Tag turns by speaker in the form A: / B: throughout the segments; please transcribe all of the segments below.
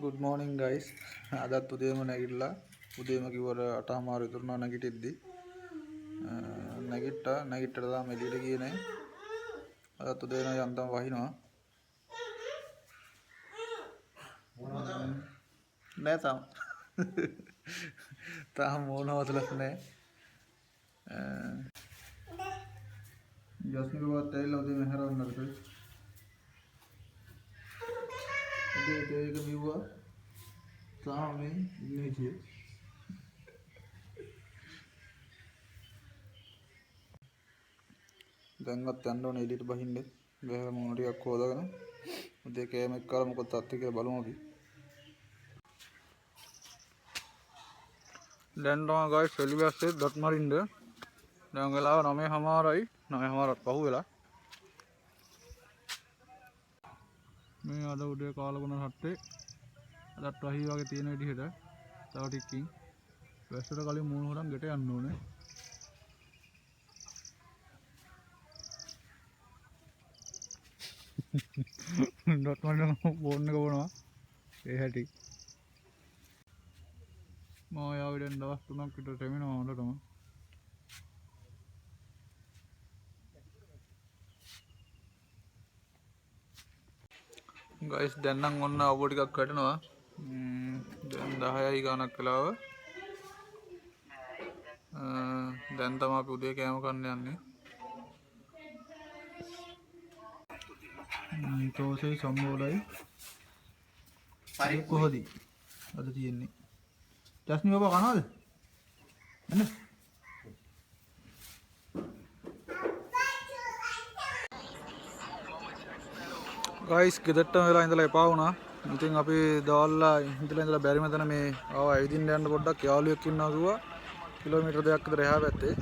A: Good morning guys. ಅದತ್ತು ಉದಯಮ ನಗಿಲ್ಲ. ಉದಯಮ ಇವರ ಅಟಾಮಾರು ಇದ್ರು ನಾವು ನಗಿಟ್ಟಿದ್ದಿ ನಗಿಟ್ಟದ ಆಮೇಲೆ ಇಡಗೀನೆ ಅದತ್ತು ಉದಯನ ಅಂತ ವಾಹಿನೋ नहीं था ताम मोनो मतलब ने जस्मी के बाद तेल लौदे मेहरा उन्नत कर दे के भी हुआ ताम में नहीं थी गंगा तंडो ने एडिट बहिंडे वह मोड़ी को होगा ना देखे मैं कर्म को तात्ते के बालों भी Dan dong guys, selibas se dot marin de. Dan gela name हमारा पहु गला. मैं आधा उधे काल बना हट्टे. आधा ट्राही वाके तीन एडी है ताऊ टिक्की. वैसे तो काली मून हो रहा गेटे अन्नू ने. dot marin बोलने को बोलना. ये है ठीक. mau ya udah ndak tunang kita temen mau ndak dong guys dan nang onna award එකක් කඩනවා දැන් 10යි ගානක් කලාව දැන් තමයි අපි උදේ කෑම කන්න යන්නේ තෝසෙයි සම්බෝලයි කොහොදි අද තියෙන්නේ जस्मी बाबा खाना है ना गाइस ගෙදරට වෙලා ඉඳලා එපා වුණා. ඉතින් අපි දවල්ලා ඉඳලා බැරි මතන මේ ආව ඇවිදින්න යන්න පොඩ්ඩක් යාළුවෙක් ඉන්නවා කිව්වා. කිලෝමීටර් දෙකක් විතර එහා පැත්තේ.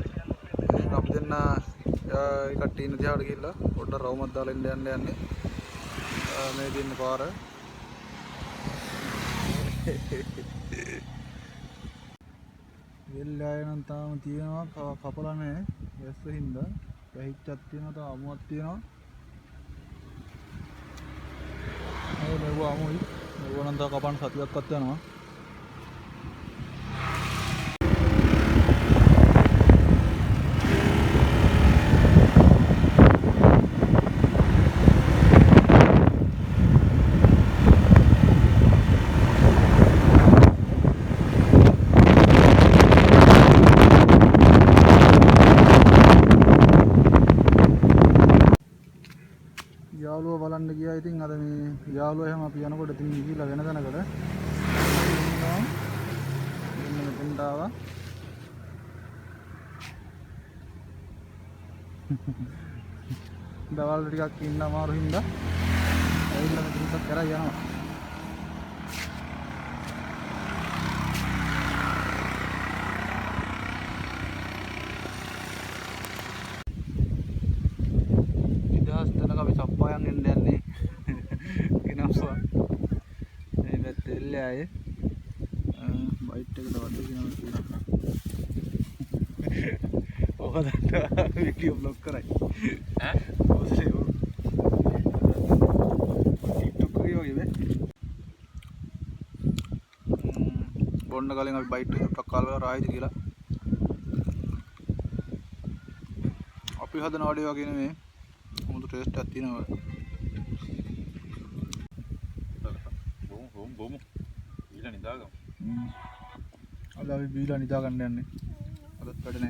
A: ඉතින් අපි දෙන්න ඒ කට්ටිය ඉන්න දිහාට ගිහිල්ලා පොඩ්ඩක් රවුමක් දාලා ඉන්න යන්නේ. මේ දින්න පාර. වෙල්ලායනම් තාම තියෙනවා කපලා නැහැ වැස්ස හින්දා පැහිච්චක් තියෙනවා තාම අමුවක් තියෙනවා ඒ නෙව අමුයි නෙව නම් තා කපන්න සතියක්වත් යනවා යාළුව බලන්න ගියා. ඉතින් අද මේ යාළුව එහෙම අපි යනකොට ඉතින් ගිහිල්ලා වෙන තැනකට ඉන්නවා. මෙන්න මෙතෙන්ට ආවා. දවල් ටිකක් ඉන්න අමාරු හින්දා ඇවිල්ලා මෙතනට කරා යනවා. සප්පායන් එන්න යන්නේ කිනම්සා මේ පැත්තේ එල්ලේ ආයේ බයිට් එකට වඩ කියනවා කියලා ඔහොදට වීඩියෝ බ්ලොග් කරයි ඈ ඔසේ TikTok එකේ වගේ නේ බොන්න කලින් අපි බයිට් එකක් කාලා රායිද කියලා අපි හදන වඩේ වගේ නෙමෙයි टेस्ट आती ना boom bila nidaga ala bila nidaga nne adat padne